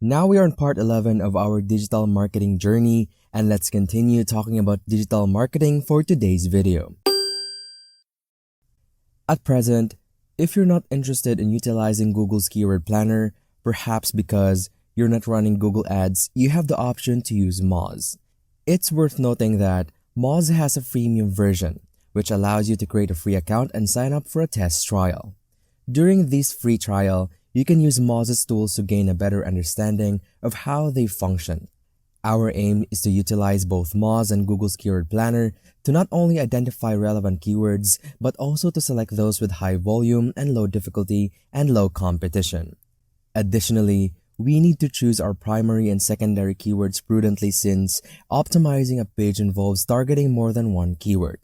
Now we are on part 11 of our digital marketing journey, and let's continue talking about digital marketing for today's video. At present, if you're not interested in utilizing Google's Keyword Planner, perhaps because you're not running Google Ads, you have the option to use Moz. It's worth noting that Moz has a freemium version, which allows you to create a free account and sign up for a test trial. During this free trial, you can use Moz's tools to gain a better understanding of how they function. Our aim is to utilize both Moz and Google's Keyword Planner to not only identify relevant keywords, but also to select those with high volume and low difficulty and low competition. Additionally, we need to choose our primary and secondary keywords prudently since optimizing a page involves targeting more than one keyword.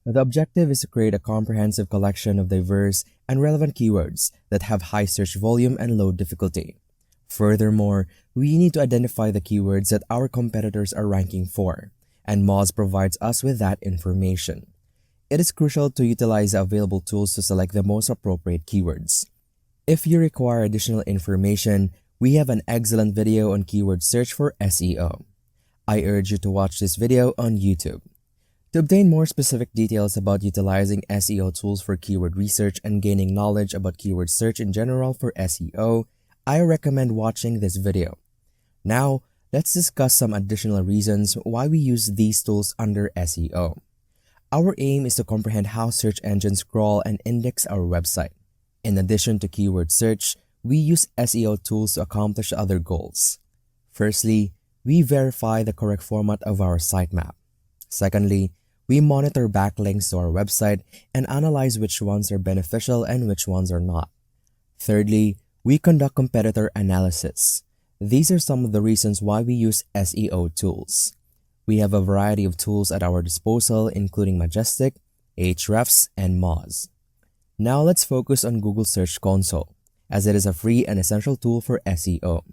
The objective is to create a comprehensive collection of diverse and relevant keywords that have high search volume and low difficulty. Furthermore, we need to identify the keywords that our competitors are ranking for, and Moz provides us with that information. It is crucial to utilize the available tools to select the most appropriate keywords. If you require additional information, we have an excellent video on keyword search for SEO. I urge you to watch this video on YouTube. To obtain more specific details about utilizing SEO tools for keyword research and gaining knowledge about keyword search in general for SEO, I recommend watching this video. Now, let's discuss some additional reasons why we use these tools under SEO. Our aim is to comprehend how search engines crawl and index our website. In addition to keyword search, we use SEO tools to accomplish other goals. Firstly, we verify the correct format of our sitemap. Secondly, we monitor backlinks to our website and analyze which ones are beneficial and which ones are not. Thirdly, we conduct competitor analysis. These are some of the reasons why we use SEO tools. We have a variety of tools at our disposal, including Majestic, Ahrefs, and Moz. Now let's focus on Google Search Console, as it is a free and essential tool for SEO.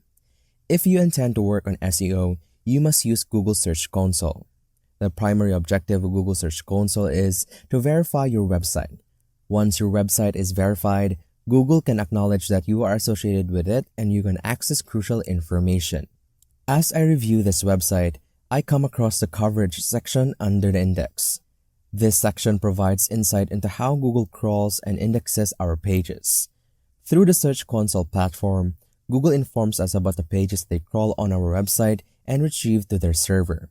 If you intend to work on SEO, you must use Google Search Console. The primary objective of Google Search Console is to verify your website. Once your website is verified, Google can acknowledge that you are associated with it and you can access crucial information. As I review this website, I come across the coverage section under the index. This section provides insight into how Google crawls and indexes our pages. Through the Search Console platform, Google informs us about the pages they crawl on our website and retrieve to their server.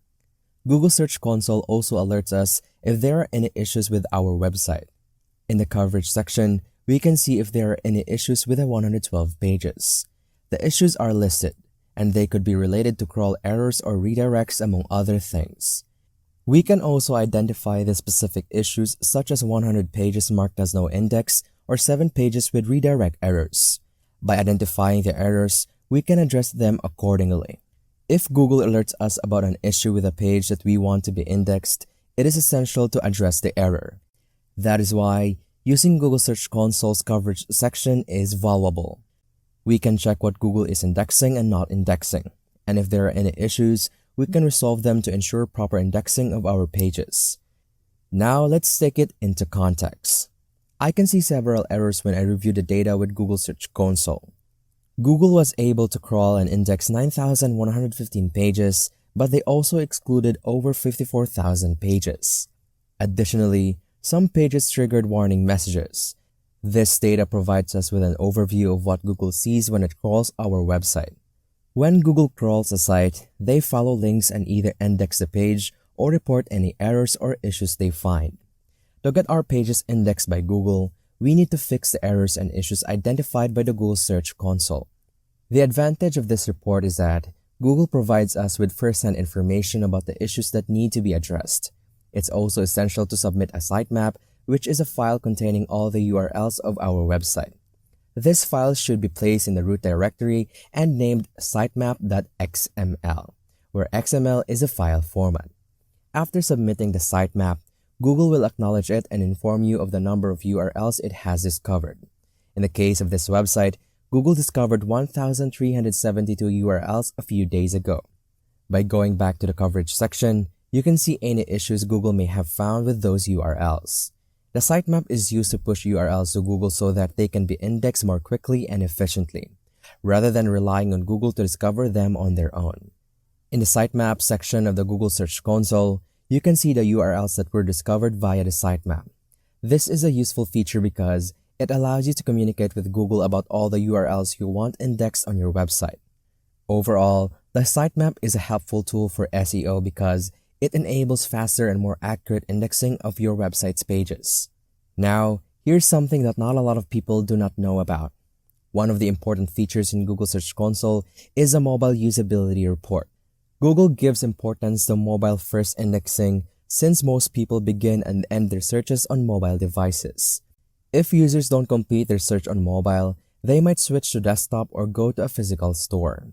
Google Search Console also alerts us if there are any issues with our website. In the coverage section, we can see if there are any issues with the 112 pages. The issues are listed, and they could be related to crawl errors or redirects among other things. We can also identify the specific issues such as 100 pages marked as no index or 7 pages with redirect errors. By identifying the errors, we can address them accordingly. If Google alerts us about an issue with a page that we want to be indexed, it is essential to address the error. That is why using Google Search Console's coverage section is valuable. We can check what Google is indexing and not indexing, and if there are any issues, we can resolve them to ensure proper indexing of our pages. Now let's take it into context. I can see several errors when I review the data with Google Search Console. Google was able to crawl and index 9,115 pages, but they also excluded over 54,000 pages. Additionally, some pages triggered warning messages. This data provides us with an overview of what Google sees when it crawls our website. When Google crawls a site, they follow links and either index the page or report any errors or issues they find. To get our pages indexed by Google, we need to fix the errors and issues identified by the Google Search Console. The advantage of this report is that Google provides us with first-hand information about the issues that need to be addressed. It's also essential to submit a sitemap, which is a file containing all the URLs of our website. This file should be placed in the root directory and named sitemap.xml, where XML is a file format. After submitting the sitemap, Google will acknowledge it and inform you of the number of URLs it has discovered. In the case of this website, Google discovered 1,372 URLs a few days ago. By going back to the coverage section, you can see any issues Google may have found with those URLs. The sitemap is used to push URLs to Google so that they can be indexed more quickly and efficiently. rather than relying on Google to discover them on their own. In the sitemap section of the Google Search Console, you can see the URLs that were discovered via the sitemap. This is a useful feature because it allows you to communicate with Google about all the URLs you want indexed on your website. Overall, the sitemap is a helpful tool for SEO because it enables faster and more accurate indexing of your website's pages. Now, here's something that not a lot of people do not know about. One of the important features in Google Search Console is a mobile usability report. Google gives importance to mobile-first indexing since most people begin and end their searches on mobile devices. If users don't complete their search on mobile, they might switch to desktop or go to a physical store.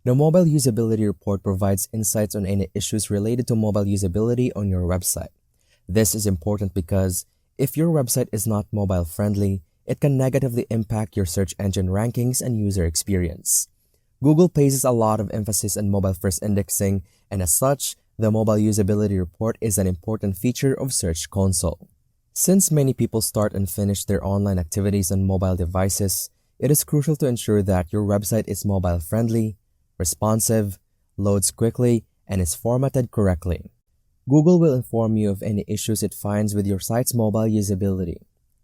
The Mobile Usability Report provides insights on any issues related to mobile usability on your website. This is important because if your website is not mobile-friendly, it can negatively impact your search engine rankings and user experience. Google places a lot of emphasis on mobile-first indexing, and as such, the Mobile Usability Report is an important feature of Search Console. Since many people start and finish their online activities on mobile devices, it is crucial to ensure that your website is mobile-friendly, responsive, loads quickly, and is formatted correctly. Google will inform you of any issues it finds with your site's mobile usability.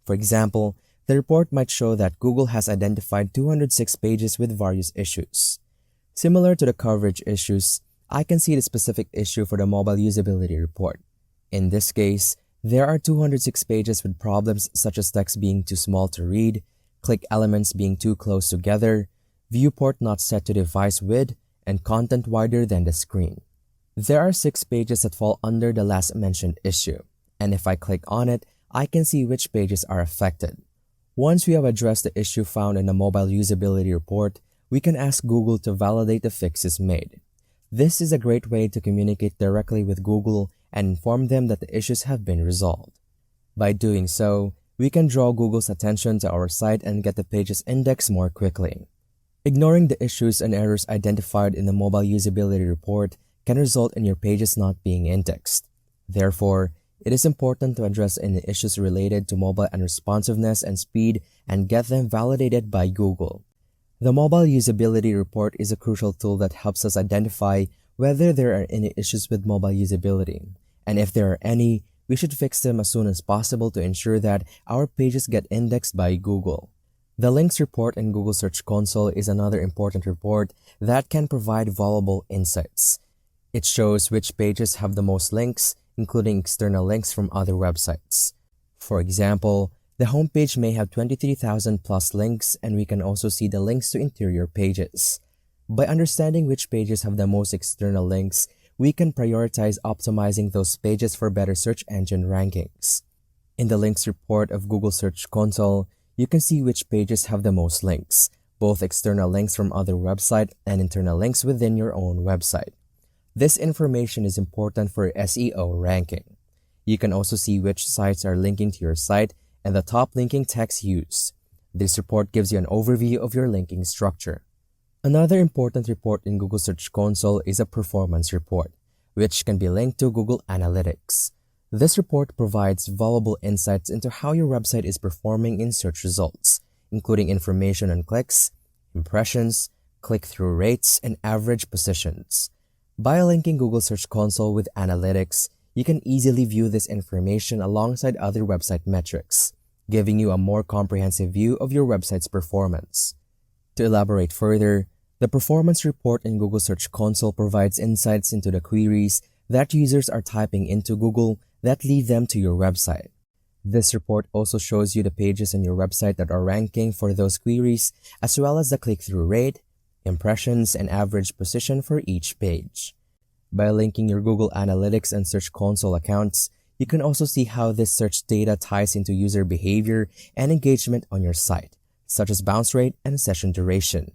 For example, the report might show that Google has identified 206 pages with various issues. Similar to the coverage issues, I can see the specific issue for the Mobile Usability Report. In this case, there are 206 pages with problems such as text being too small to read, click elements being too close together, viewport not set to device width, and content wider than the screen. There are 6 pages that fall under the last mentioned issue, and if I click on it, I can see which pages are affected. Once we have addressed the issue found in the Mobile Usability Report, we can ask Google to validate the fixes made. This is a great way to communicate directly with Google and inform them that the issues have been resolved. By doing so, we can draw Google's attention to our site and get the pages indexed more quickly. Ignoring the issues and errors identified in the Mobile Usability Report can result in your pages not being indexed. Therefore, it is important to address any issues related to mobile and responsiveness and speed and get them validated by Google. The Mobile Usability Report is a crucial tool that helps us identify whether there are any issues with mobile usability, and if there are any, we should fix them as soon as possible to ensure that our pages get indexed by Google. The Links Report in Google Search Console is another important report that can provide valuable insights. It shows which pages have the most links, including external links from other websites. For example, the homepage may have 23,000 plus links, and we can also see the links to interior pages. By understanding which pages have the most external links, we can prioritize optimizing those pages for better search engine rankings. In the Links Report of Google Search Console, you can see which pages have the most links, both external links from other websites and internal links within your own website. This information is important for SEO ranking. You can also see which sites are linking to your site and the top linking text used. This report gives you an overview of your linking structure. Another important report in Google Search Console is a performance report, which can be linked to Google Analytics. This report provides valuable insights into how your website is performing in search results, including information on clicks, impressions, click-through rates, and average positions. By linking Google Search Console with Analytics, you can easily view this information alongside other website metrics, giving you a more comprehensive view of your website's performance. To elaborate further, the performance report in Google Search Console provides insights into the queries that users are typing into Google that lead them to your website. This report also shows you the pages on your website that are ranking for those queries, as well as the click-through rate, impressions, and average position for each page. By linking your Google Analytics and Search Console accounts, you can also see how this search data ties into user behavior and engagement on your site, such as bounce rate and session duration.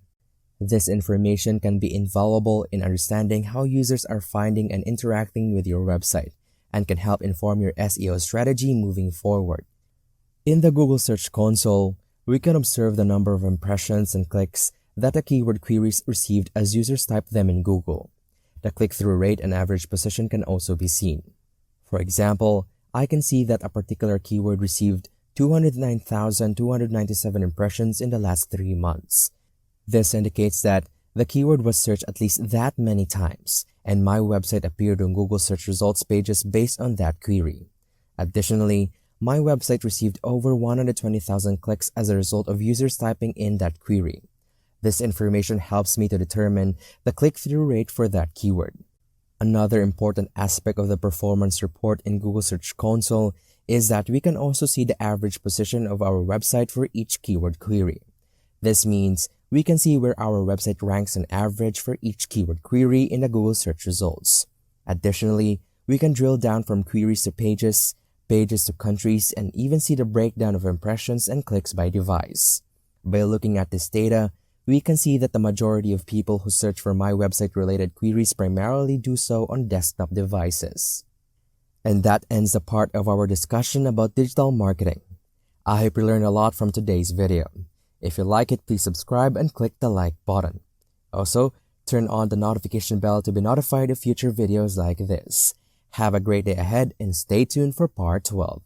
This information can be invaluable in understanding how users are finding and interacting with your website, and can help inform your SEO strategy moving forward. In the Google Search Console, we can observe the number of impressions and clicks that a keyword queries received as users type them in Google. The click-through rate and average position can also be seen. For example, I can see that a particular keyword received 209,297 impressions in the last 3 months. This indicates that the keyword was searched at least that many times, and my website appeared on Google search results pages based on that query. Additionally, my website received over 120,000 clicks as a result of users typing in that query. This information helps me to determine the click-through rate for that keyword. Another important aspect of the performance report in Google Search Console is that we can also see the average position of our website for each keyword query. This means we can see where our website ranks on average for each keyword query in the Google search results. Additionally, we can drill down from queries to pages, pages to countries, and even see the breakdown of impressions and clicks by device. By looking at this data, we can see that the majority of people who search for my website related queries primarily do so on desktop devices. And that ends the part of our discussion about digital marketing. I hope you learned a lot from today's video. If you like it, please subscribe and click the like button. Also, turn on the notification bell to be notified of future videos like this. Have a great day ahead and stay tuned for part 12.